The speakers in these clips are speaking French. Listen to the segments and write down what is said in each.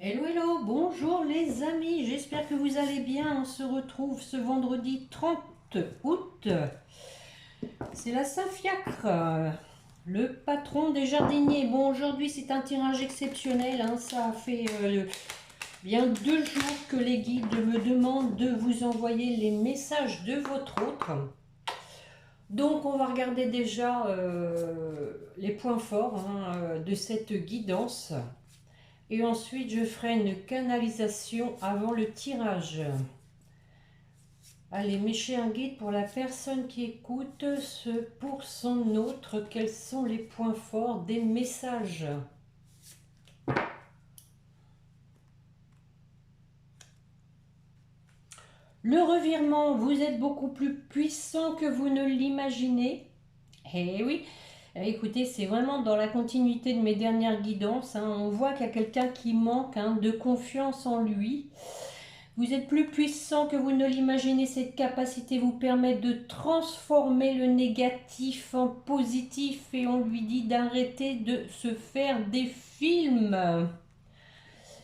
Hello, hello, bonjour les amis, j'espère que vous allez bien. On se retrouve ce vendredi 30 août. C'est la Saint-Fiacre, le patron des jardiniers. Bon, aujourd'hui c'est un tirage exceptionnel, hein. Ça fait bien 2 jours que les guides me demandent de vous envoyer les messages de votre autre. Donc on va regarder déjà les points forts, hein, de cette guidance. Et ensuite, je ferai une canalisation avant le tirage. Allez, mes chers guides, pour la personne qui écoute, pour son autre, quels sont les points forts des messages? Le revirement, vous êtes beaucoup plus puissant que vous ne l'imaginez. Eh oui, écoutez, c'est vraiment dans la continuité de mes dernières guidances, hein. On voit qu'il y a quelqu'un qui manque, hein, de confiance en lui. Vous êtes plus puissant que vous ne l'imaginez. Cette capacité vous permet de transformer le négatif en positif et on lui dit d'arrêter de se faire des films.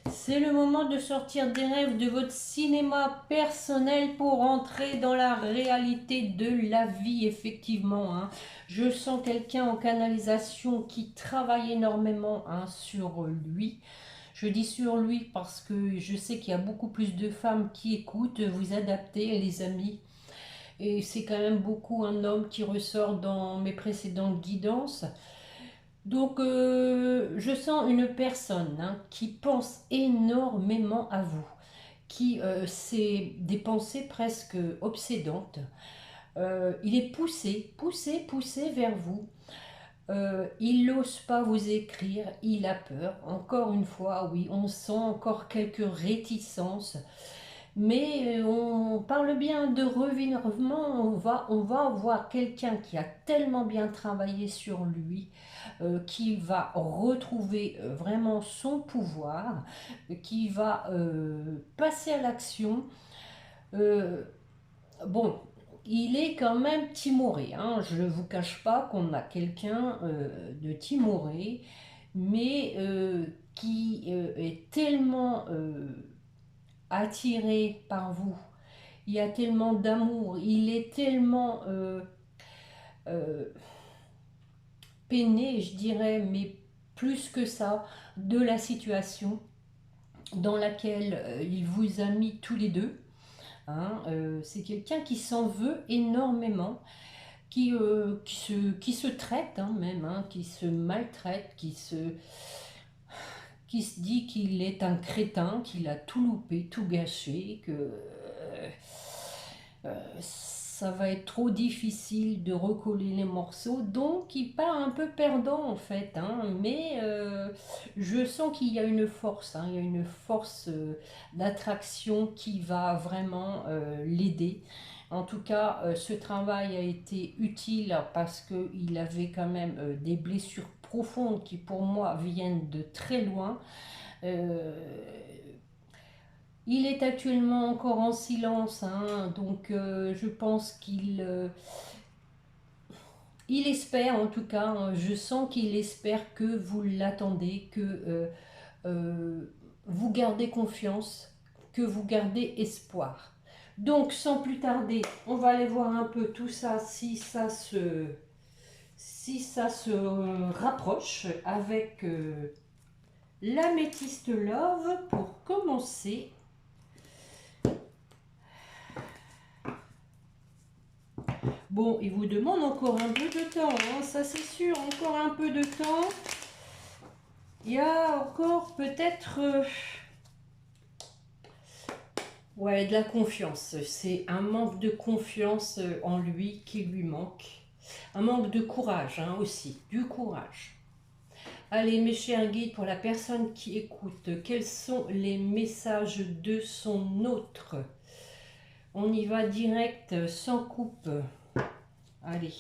C'est le moment de sortir des rêves de votre cinéma personnel pour entrer dans la réalité de la vie, effectivement, hein. Je sens quelqu'un en canalisation qui travaille énormément, hein, sur lui. Je dis sur lui parce que je sais qu'il y a beaucoup plus de femmes qui écoutent. Vous adaptez, les amis. Et c'est quand même beaucoup un homme qui ressort dans mes précédentes guidances. Donc, je sens une personne, hein, qui pense énormément à vous, qui c'est des pensées presque obsédantes. Il est poussé vers vous. Il n'ose pas vous écrire, il a peur. Encore une fois, oui, on sent encore quelques réticences. Mais on parle bien de revirement, on va voir quelqu'un qui a tellement bien travaillé sur lui, qui va retrouver vraiment son pouvoir, qui va passer à l'action. Euh, bon, il est quand même timoré, hein. Je ne vous cache pas qu'on a quelqu'un de timoré, mais qui est tellement attiré par vous. Il y a tellement d'amour, il est tellement euh, peiné, je dirais, mais plus que ça, de la situation dans laquelle il vous a mis tous les deux, hein. C'est quelqu'un qui s'en veut énormément, qui se traite, hein, même, hein, qui se maltraite, qui se dit qu'il est un crétin, qu'il a tout loupé, tout gâché, que ça va être trop difficile de recoller les morceaux, donc il part un peu perdant en fait, hein. Mais je sens qu'il y a une force, hein, il y a une force d'attraction qui va vraiment l'aider. En tout cas, ce travail a été utile parce qu'il avait quand même des blessures profondes qui pour moi viennent de très loin. Euh, il est actuellement encore en silence, hein, donc je pense il espère, en tout cas, hein. Je sens qu'il espère que vous l'attendez, que euh, vous gardez confiance, que vous gardez espoir. Donc, sans plus tarder, on va aller voir un peu tout ça, si ça se rapproche avec l'améthyste love pour commencer. Bon, il vous demande encore un peu de temps, hein, ça c'est sûr, encore un peu de temps. Il y a encore peut-être ouais, de la confiance. C'est un manque de confiance en lui qui lui manque. Un manque de courage, hein, aussi, du courage. Allez, mes chers guides, pour la personne qui écoute, quels sont les messages de son autre? On y va direct, sans coupe. Allez.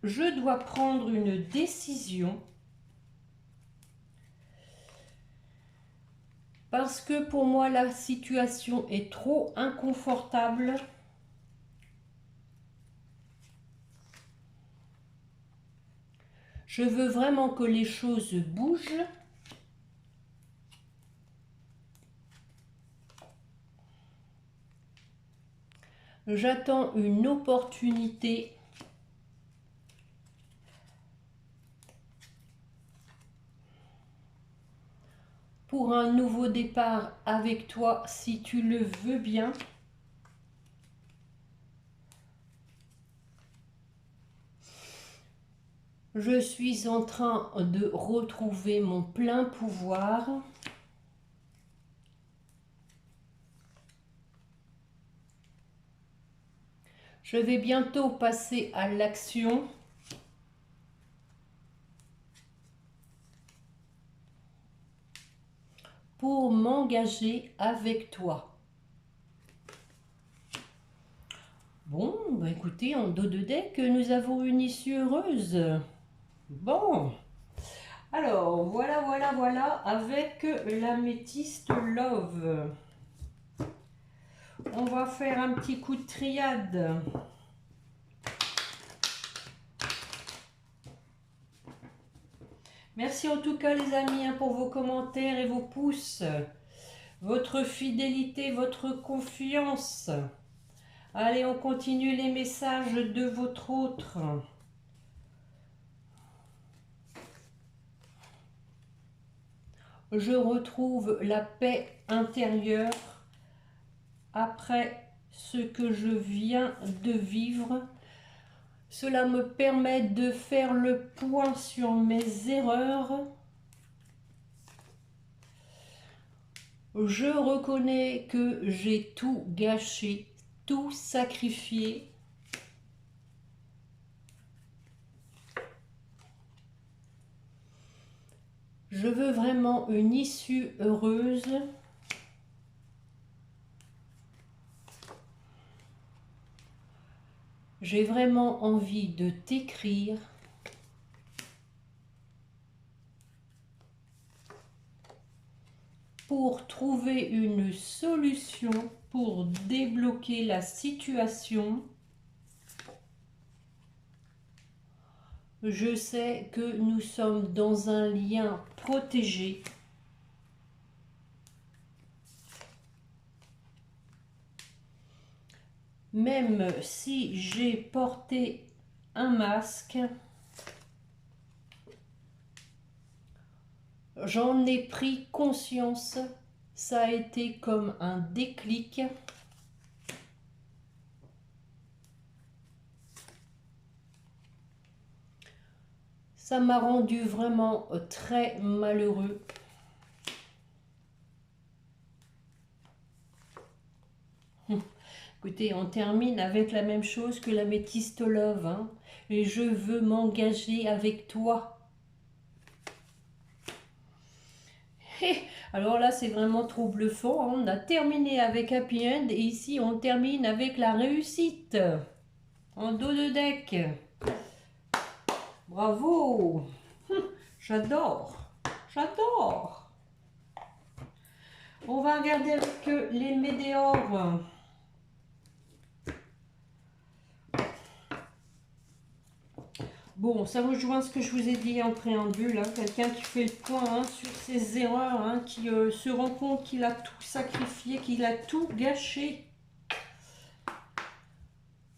Je dois prendre une décision parce que pour moi la situation est trop inconfortable. Je veux vraiment que les choses bougent. J'attends une opportunité. Pour un nouveau départ avec toi, si tu le veux bien. Je suis en train de retrouver mon plein pouvoir. Je vais bientôt passer à l'action. Pour m'engager avec toi. Bon, bah écoutez, en dos de deck, nous avons une issue heureuse. Bon, alors voilà, avec l'améthyste Love. On va faire un petit coup de triade. Merci en tout cas les amis pour vos commentaires et vos pouces, votre fidélité, votre confiance. Allez, on continue les messages de votre autre. Je retrouve la paix intérieure après ce que je viens de vivre. Cela me permet de faire le point sur mes erreurs. Je reconnais que j'ai tout gâché, tout sacrifié. Je veux vraiment une issue heureuse. J'ai vraiment envie de t'écrire. Pour trouver une solution, pour débloquer la situation. Je sais que nous sommes dans un lien protégé. Même si j'ai porté un masque, j'en ai pris conscience. Ça a été comme un déclic. Ça m'a rendu vraiment très malheureux. Écoutez, on termine avec la même chose que l'améthyste Love. Hein. Et je veux m'engager avec toi. Alors là, c'est vraiment trop bluffant. Hein. On a terminé avec Happy End et ici, on termine avec la réussite. En dos de deck. Bravo. J'adore. J'adore. On va regarder avec les météores. Bon, ça rejoint ce que je vous ai dit en préambule. Hein, quelqu'un qui fait le point hein, sur ses erreurs, hein, qui se rend compte qu'il a tout sacrifié, qu'il a tout gâché.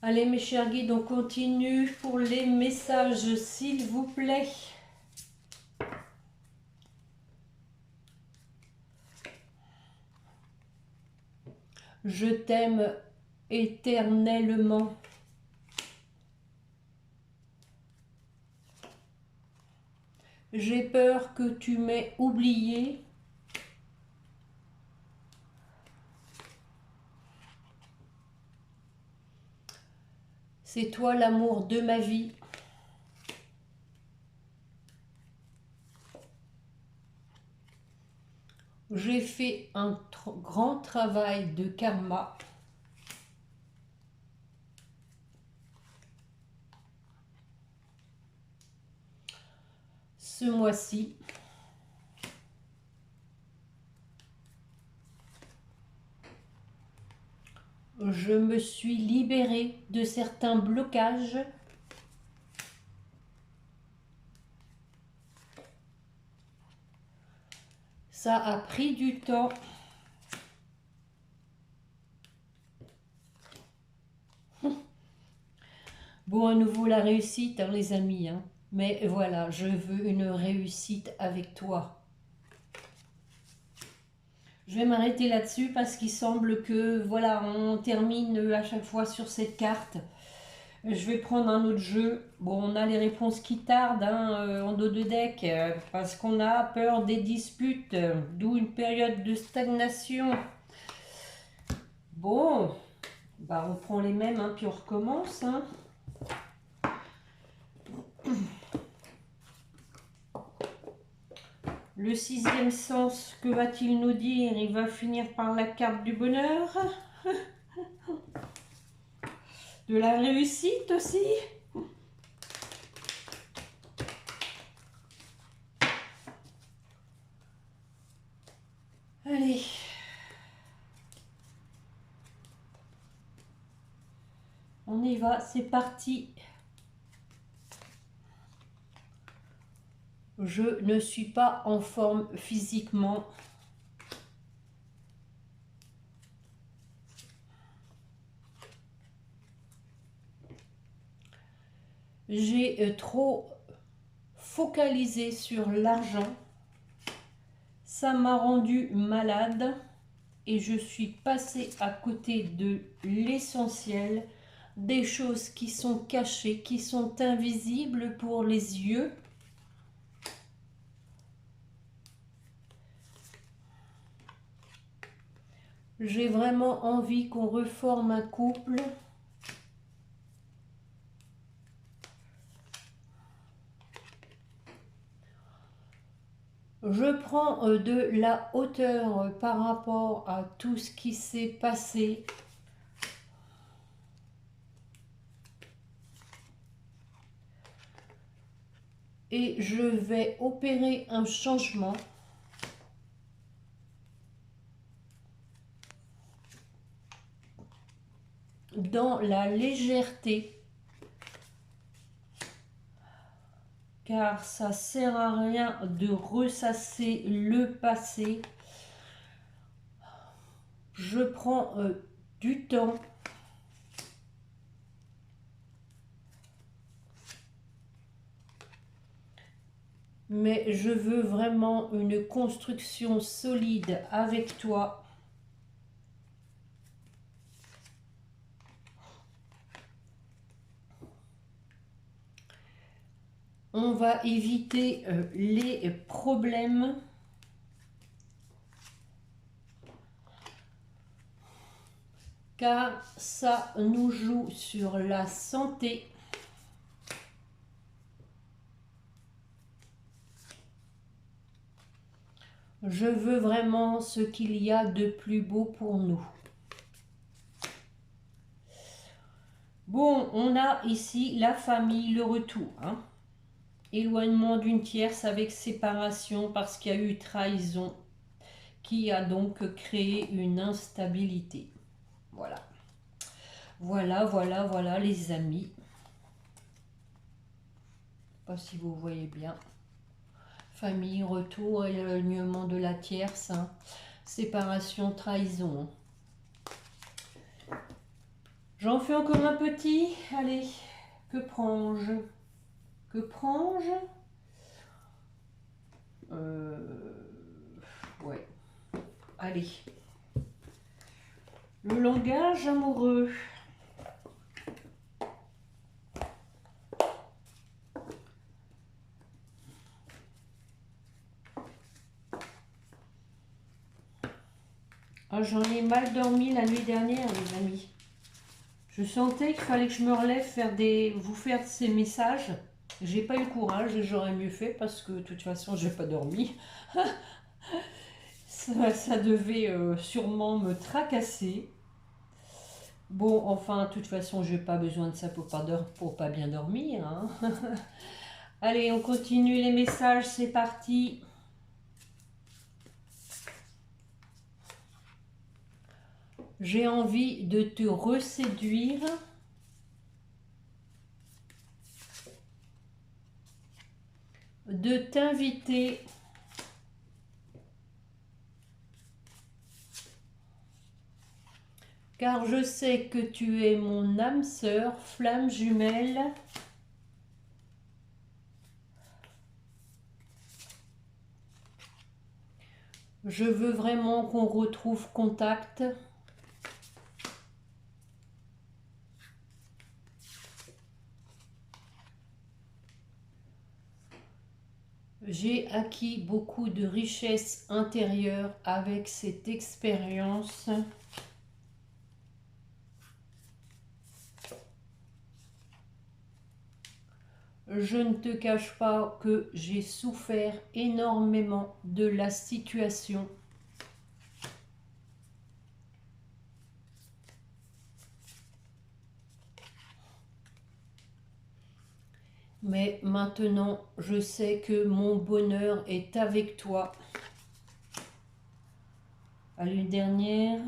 Allez mes chers guides, on continue pour les messages, s'il vous plaît. Je t'aime éternellement. J'ai peur que tu m'aies oublié. C'est toi l'amour de ma vie. J'ai fait un grand travail de karma. Ce mois-ci. Je me suis libérée de certains blocages. Ça a pris du temps. Bon, à nouveau la réussite, hein, les amis. Hein. Mais voilà, je veux une réussite avec toi. Je vais m'arrêter là-dessus parce qu'il semble que, voilà, on termine à chaque fois sur cette carte. Je vais prendre un autre jeu. Bon, on a les réponses qui tardent hein, en dos de deck parce qu'on a peur des disputes, d'où une période de stagnation. Bon, bah on prend les mêmes, hein, puis on recommence. Hein. Le sixième sens, que va-t-il nous dire? Il va finir par la carte du bonheur. De la réussite aussi. Allez. On y va, c'est parti. Je ne suis pas en forme physiquement. J'ai trop focalisé sur l'argent. Ça m'a rendu malade et je suis passée à côté de l'essentiel, des choses qui sont cachées, qui sont invisibles pour les yeux. J'ai vraiment envie qu'on reforme un couple. Je prends de la hauteur par rapport à tout ce qui s'est passé. Et je vais opérer un changement. Dans la légèreté. Car ça sert à rien de ressasser le passé. Je prends du temps. Mais je veux vraiment une construction solide avec toi. On va éviter les problèmes. Car ça nous joue sur la santé. Je veux vraiment ce qu'il y a de plus beau pour nous. Bon, on a ici la famille, le retour. Hein. Éloignement d'une tierce avec séparation parce qu'il y a eu trahison qui a donc créé une instabilité. Voilà. Voilà les amis. Je ne sais pas si vous voyez bien. Famille, retour, éloignement de la tierce, hein. Séparation, trahison. J'en fais encore un petit. Allez, que prends-je? Que prends-je? Ouais. Allez. Le langage amoureux. Oh, j'en ai mal dormi la nuit dernière, les amis. Je sentais qu'il fallait que je me relève, vous faire ces messages. J'ai pas eu le courage et j'aurais mieux fait parce que de toute façon, j'ai pas dormi. Ça devait sûrement me tracasser. Bon, enfin, de toute façon, je n'ai pas besoin de ça pour pas bien dormir. Hein. Allez, on continue les messages, c'est parti. J'ai envie de te reséduire. De t'inviter car je sais que tu es mon âme sœur, flamme jumelle. Je veux vraiment qu'on retrouve contact. J'ai acquis beaucoup de richesse intérieure avec cette expérience. Je ne te cache pas que j'ai souffert énormément de la situation. Mais maintenant, je sais que mon bonheur est avec toi. Allez, une dernière.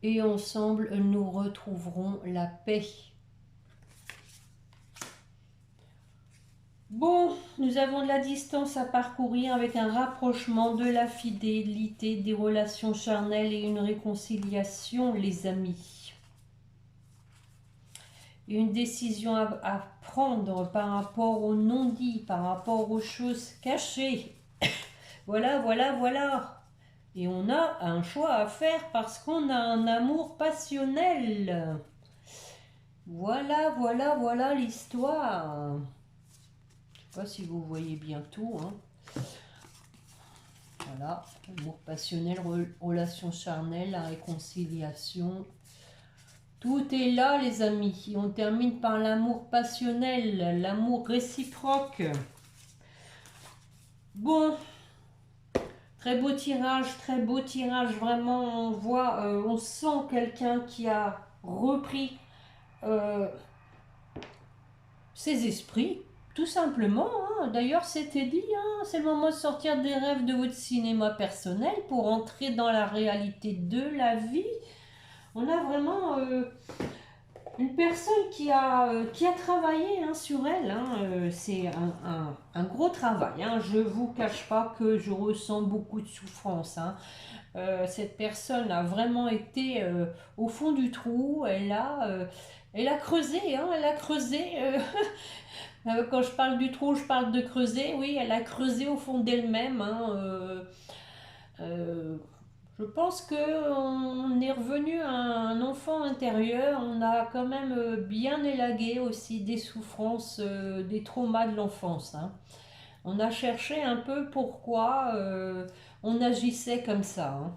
Et ensemble, nous retrouverons la paix. Bon, nous avons de la distance à parcourir avec un rapprochement de la fidélité, des relations charnelles et une réconciliation, les amis. Une décision à prendre par rapport aux non-dits, par rapport aux choses cachées. Voilà, voilà, voilà. Et on a un choix à faire parce qu'on a un amour passionnel. Voilà, voilà, voilà l'histoire. Je ne sais pas si vous voyez bien tout. Hein. Voilà, amour passionnel, relation charnelle, la réconciliation. Tout est là, les amis. On termine par l'amour passionnel, l'amour réciproque. Bon. Très beau tirage, vraiment on voit, on sent quelqu'un qui a repris ses esprits, tout simplement. Hein. D'ailleurs, c'était dit, hein, c'est le moment de sortir des rêves de votre cinéma personnel pour entrer dans la réalité de la vie. On a vraiment une personne qui a travaillé hein, sur elle, hein, c'est un gros travail. Hein. Je ne vous cache pas que je ressens beaucoup de souffrance. Hein. Cette personne a vraiment été au fond du trou. Elle a creusé. Hein, elle a creusé. Quand je parle du trou, je parle de creuser. Oui, elle a creusé au fond d'elle-même. Hein, je pense qu'on est revenu à un enfant intérieur. On a quand même bien élagué aussi des souffrances, des traumas de l'enfance. Hein. On a cherché un peu pourquoi on agissait comme ça. Hein.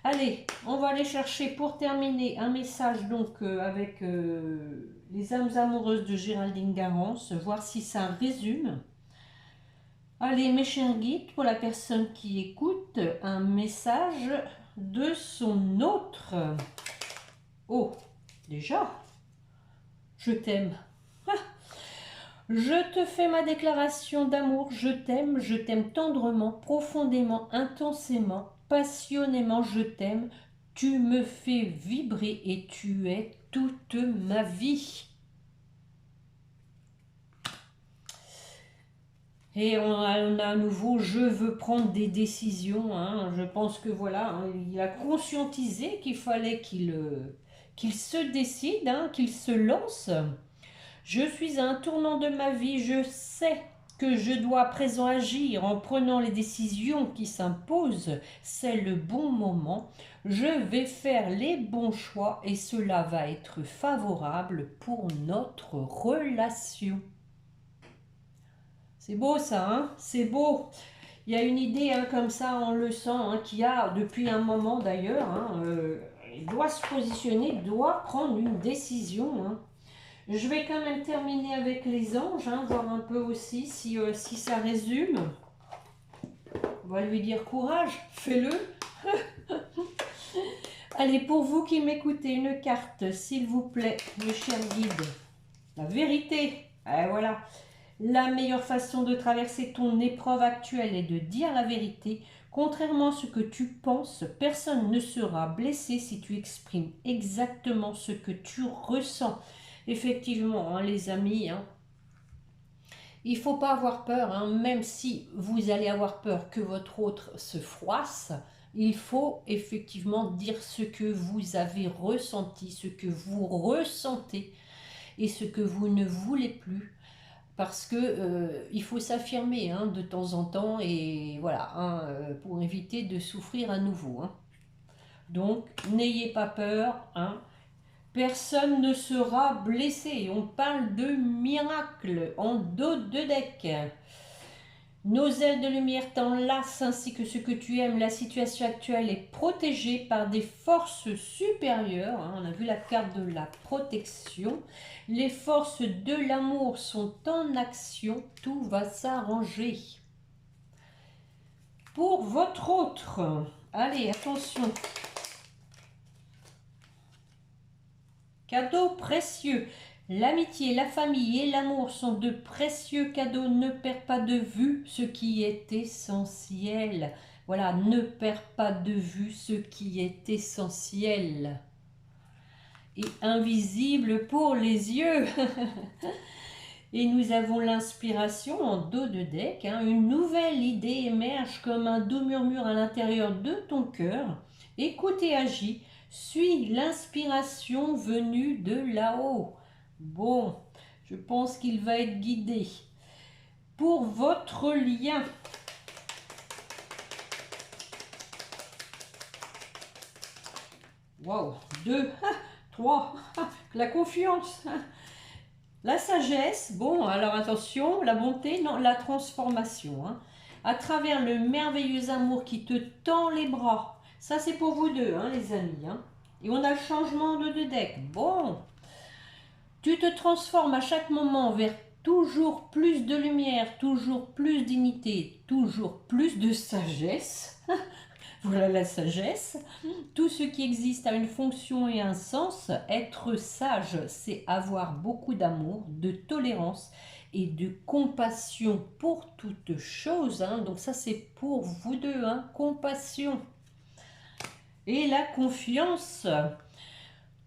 Allez, on va aller chercher pour terminer un message donc avec les âmes amoureuses de Géraldine Garance, voir si ça résume. Allez, mes chers guides, pour la personne qui écoute, un message de son autre. Oh, déjà, je t'aime. Ah, je te fais ma déclaration d'amour, je t'aime tendrement, profondément, intensément, passionnément, je t'aime. Tu me fais vibrer et tu es toute ma vie. Et on a à nouveau, je veux prendre des décisions. Hein. Je pense que voilà, hein, il a conscientisé qu'il fallait qu'il se décide, hein, qu'il se lance. Je suis à un tournant de ma vie, je sais que je dois à présent agir en prenant les décisions qui s'imposent. C'est le bon moment. Je vais faire les bons choix et cela va être favorable pour notre relation. C'est beau ça, hein? C'est beau. Il y a une idée hein, comme ça, on le sent, hein, qu'il y a depuis un moment d'ailleurs. Hein, il doit se positionner, doit prendre une décision. Hein. Je vais quand même terminer avec les anges, hein, voir un peu aussi si ça résume. On va lui dire courage, fais-le. Allez, pour vous qui m'écoutez, une carte, s'il vous plaît, mes chers guides. La vérité, et voilà. La meilleure façon de traverser ton épreuve actuelle est de dire la vérité. Contrairement à ce que tu penses, personne ne sera blessé si tu exprimes exactement ce que tu ressens. Effectivement, hein, les amis, hein, Il ne faut pas avoir peur, hein, même si vous allez avoir peur que votre autre se froisse, il faut effectivement dire ce que vous avez ressenti, ce que vous ressentez et ce que vous ne voulez plus. Parce que il faut s'affirmer hein, de temps en temps et voilà, hein, pour éviter de souffrir à nouveau. Hein. Donc, n'ayez pas peur, hein. Personne ne sera blessé. On parle de miracle en dos de deck. Nos ailes de lumière t'enlacent ainsi que ce que tu aimes. La situation actuelle est protégée par des forces supérieures. Hein. On a vu la carte de la protection. Les forces de l'amour sont en action. Tout va s'arranger. Pour votre autre, allez, attention. Cadeaux précieux. L'amitié, la famille et l'amour sont de précieux cadeaux. Ne perds pas de vue ce qui est essentiel. Voilà, ne perds pas de vue ce qui est essentiel. Et invisible pour les yeux. Et nous avons l'inspiration en dos de deck. Hein. Une nouvelle idée émerge comme un doux murmure à l'intérieur de ton cœur. Écoute et agis. Suis l'inspiration venue de là-haut. Bon, je pense qu'il va être guidé. Pour votre lien. Waouh, 2, 3, la confiance. La sagesse, bon, alors attention, la bonté, non, la transformation. Hein. À travers le merveilleux amour qui te tend les bras. Ça, c'est pour vous deux, hein, les amis. Hein. Et on a le changement de deck. Bon. Tu te transformes à chaque moment vers toujours plus de lumière, toujours plus d'unité, toujours plus de sagesse. Voilà la sagesse. Tout ce qui existe a une fonction et un sens. Être sage, c'est avoir beaucoup d'amour, de tolérance et de compassion pour toute chose. Hein. Donc ça, c'est pour vous deux. Hein. Compassion. Et la confiance.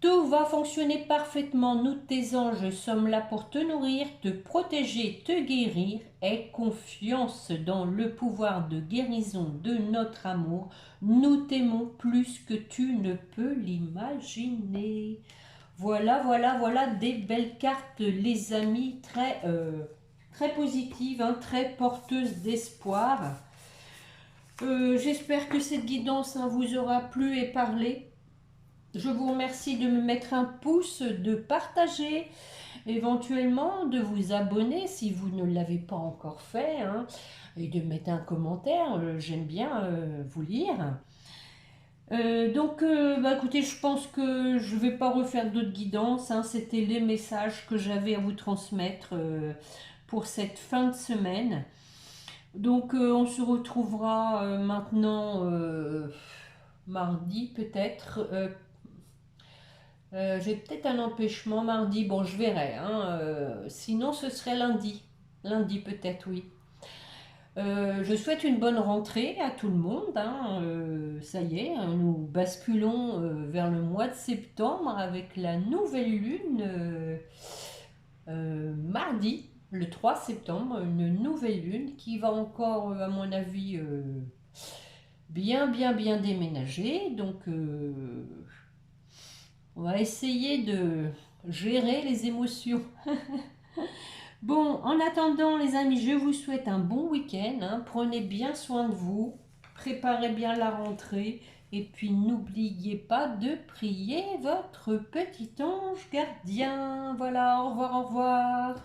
Tout va fonctionner parfaitement. Nous, tes anges, sommes là pour te nourrir, te protéger, te guérir. Aie confiance dans le pouvoir de guérison de notre amour. Nous t'aimons plus que tu ne peux l'imaginer. Voilà, voilà, voilà des belles cartes, les amis, très positives, hein, très porteuses d'espoir. J'espère que cette guidance hein, vous aura plu et parlé. Je vous remercie de me mettre un pouce, de partager, éventuellement de vous abonner si vous ne l'avez pas encore fait, hein, et de mettre un commentaire, j'aime bien vous lire. Bah, écoutez, je pense que je ne vais pas refaire d'autres guidances, hein, c'était les messages que j'avais à vous transmettre pour cette fin de semaine. Donc on se retrouvera maintenant mardi peut-être. J'ai peut-être un empêchement mardi, bon je verrai, hein, sinon ce serait lundi, lundi peut-être oui. Je souhaite une bonne rentrée à tout le monde, hein, ça y est, hein, nous basculons vers le mois de septembre avec la nouvelle lune mardi, le 3 septembre, une nouvelle lune qui va encore à mon avis bien déménager, donc on va essayer de gérer les émotions. Bon, en attendant les amis, je vous souhaite un bon week-end. Hein. Prenez bien soin de vous. Préparez bien la rentrée. Et puis n'oubliez pas de prier votre petit ange gardien. Voilà, au revoir, au revoir.